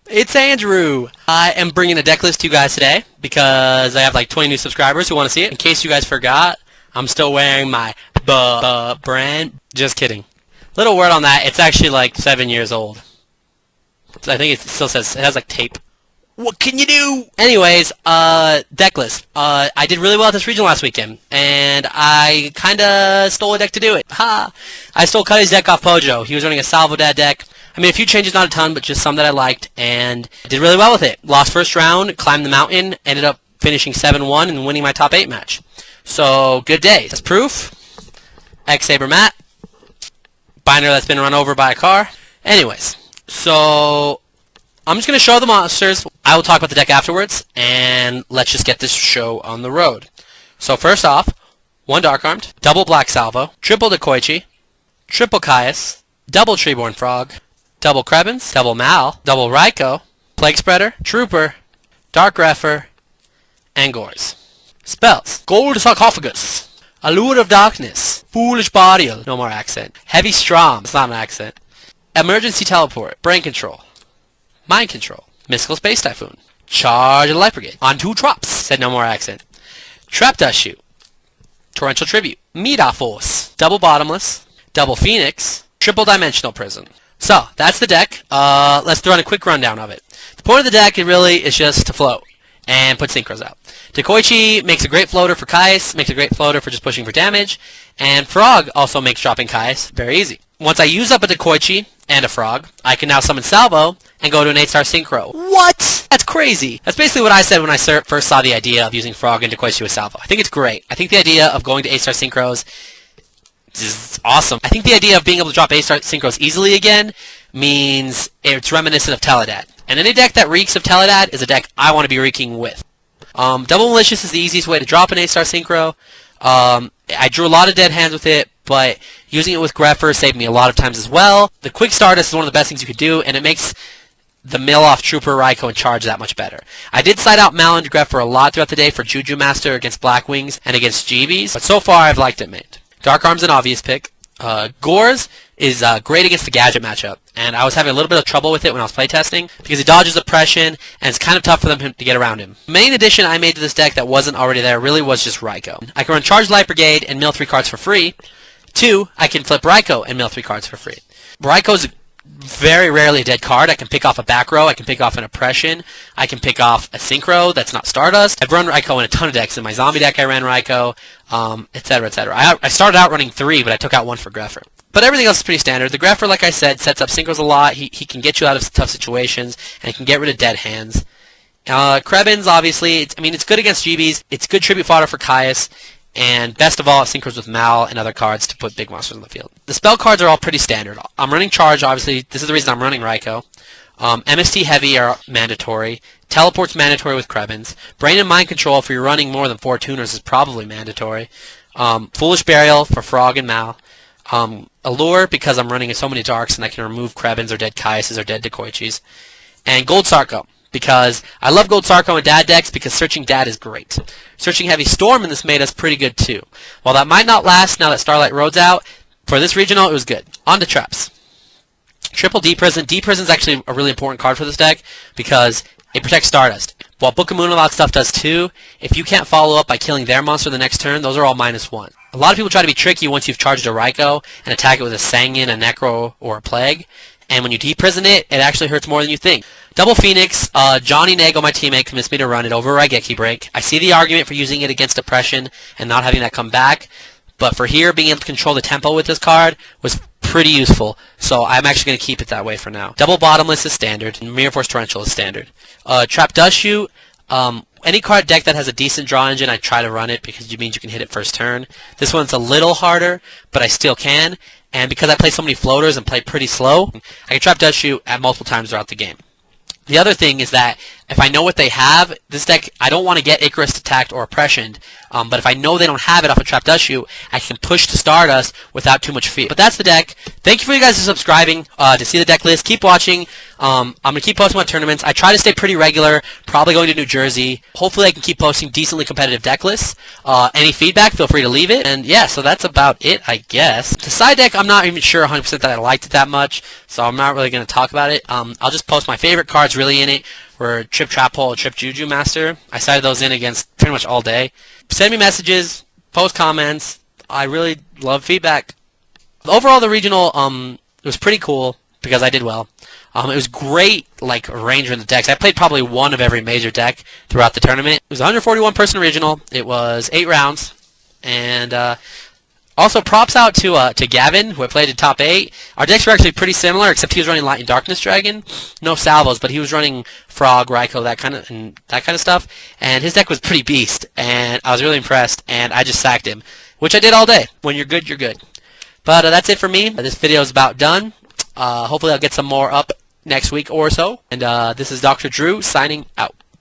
It's Andrew. I am bringing a deck list to you guys today because I have like 20 new subscribers who want to see it. In case you guys forgot, I'm still wearing my brand. Just kidding. Little word on that, it's actually like 7 years old. I think it still says, it has like tape. What can you do? Anyways, deck list. I did really well at this region last weekend, and I kinda stole a deck to do it. Ha! I stole Cuddy's deck off Pojo. He was running a Salvo dad deck. I made a few changes, not a ton, but just some that I liked, and did really well with it. Lost first round, climbed the mountain, ended up finishing 7-1 and winning my top 8 match. So, good day. That's proof. X-Saber Matt. Binder that's been run over by a car. Anyways, so I'm just going to show the monsters. I will talk about the deck afterwards, and let's just get this show on the road. So first off, 1 Dark Armed, double Black Salvo, triple Dekoichi, triple Caius, double Treeborn Frog, double Krebens, double Mal, double Raikou, Plague Spreader, Trooper, Dark Grepher, and Gores. Spells: Gold Sarcophagus, Allure of Darkness, Foolish Bodial, no more accent, Heavy Strom, it's not an accent, Emergency Teleport, Brain Control, Mind Control, Mystical Space Typhoon, Charge of the Light Brigade, on 2 Drops, said no more accent, Trap Dust Shoot, Torrential Tribute, Mida Force, Double Bottomless, Double Phoenix, Triple Dimensional Prison. So, that's the deck. Let's run a quick rundown of it. The point of the deck really is just to float and put synchros out. Dekoichi makes a great floater for Caius, makes a great floater for just pushing for damage, and Frog also makes dropping Caius very easy. Once I use up a Dekoichi and a Frog, I can now summon Salvo and go to an 8-star Synchro. What? That's crazy. That's basically what I said when I first saw the idea of using Frog and Dekoichi with Salvo. I think it's great. I think the idea of going to 8-star Synchros is awesome. I think the idea of being able to drop 8-star Synchros easily again means it's reminiscent of Teledad. And any deck that reeks of Teledad is a deck I want to be reeking with. Double Malicious is the easiest way to drop an 8-star Synchro. I drew a lot of dead hands with it, but using it with Grepher saved me a lot of times as well. The Quick Stardust is one of the best things you could do, and it makes the mill off Trooper, Raikou, and Charge that much better. I did side out Mal and Grepher a lot throughout the day for Juju Master against Blackwings and against GBs, but so far I've liked it made. Dark Arm's an obvious pick. Gores is great against the Gadget matchup, and I was having a little bit of trouble with it when I was playtesting because he dodges oppression, and it's kind of tough for them to get around him. The main addition I made to this deck that wasn't already there really was just Raikou. I can run Charge Light Brigade and mill 3 cards for free. 2, I can flip Raikou and mill 3 cards for free. Raikou's very rarely a dead card. I can pick off a back row, I can pick off an oppression, I can pick off a synchro that's not Stardust. I've run Raikou in a ton of decks. In my zombie deck I ran Raikou, etc, etc. I started out running 3, but I took out 1 for Grepher. But everything else is pretty standard. The Grepher, like I said, sets up synchros a lot. He can get you out of tough situations, and he can get rid of dead hands. Krebens, obviously, it's good against GBs. It's good tribute fodder for Caius. And best of all, it synchros with Mal and other cards to put big monsters on the field. The spell cards are all pretty standard. I'm running Charge, obviously. This is the reason I'm running Raikou. MST Heavy are mandatory. Teleport's mandatory with Krebens. Brain and Mind Control, if you're running more than 4 tuners, is probably mandatory. Foolish Burial for Frog and Mal. Allure, because I'm running so many Darks and I can remove Krebens or dead Caiuses or dead Dekoichis. And Gold Sarco, because I love Gold Sarco in Dad decks because Searching Dad is great. Searching Heavy Storm in this made us pretty good too. While that might not last now that Starlight Road's out, for this regional it was good. On to traps. Triple D-Prison. D-Prison's actually a really important card for this deck because it protects Stardust. While Book of Moonlock stuff does too, if you can't follow up by killing their monster the next turn, those are all -1. A lot of people try to be tricky once you've charged a Raikou and attack it with a Sanguine, a Necro, or a Plague. And when you deprison it, it actually hurts more than you think. Double Phoenix, Johnny Nago, my teammate, convinced me to run it over Raigeki Break. I see the argument for using it against Oppression and not having that come back, but for here, being able to control the tempo with this card was pretty useful, so I'm actually going to keep it that way for now. Double Bottomless is standard, and Mirror Force Torrential is standard. Trap Dust Shoot, any card deck that has a decent draw engine, I try to run it because it means you can hit it first turn. This one's a little harder, but I still can. And because I play so many floaters and play pretty slow, I can Trap Dust Shoot at multiple times throughout the game. The other thing is that If I know what they have, this deck, I don't want to get Icarus attacked or Oppressioned, but if I know they don't have it off a Trap Dust Shoot, I can push to Stardust without too much fear. But that's the deck. Thank you for you guys for subscribing to see the deck list. Keep watching. I'm going to keep posting my tournaments. I try to stay pretty regular, probably going to New Jersey. Hopefully I can keep posting decently competitive deck lists. Any feedback, feel free to leave it. And yeah, so that's about it, I guess. The side deck, I'm not even sure 100% that I liked it that much, so I'm not really going to talk about it. I'll just post my favorite cards really in it. Were Trip Trap Hole, Trip Juju Master. I cited those in against pretty much all day. Send me messages, post comments. I really love feedback. Overall, the regional it was pretty cool because I did well. It was great, like, arrangement of the decks. I played probably one of every major deck throughout the tournament. It was a 141-person regional. It was 8 rounds, and also props out to Gavin, who I played in top 8. Our decks were actually pretty similar, except he was running Light and Darkness Dragon. No salvos, but he was running Frog, Raikou, that kind of stuff. And his deck was pretty beast, and I was really impressed, and I just sacked him, which I did all day. When you're good, you're good. But that's it for me. This video is about done. Hopefully I'll get some more up next week or so. And this is Dr. Drew signing out.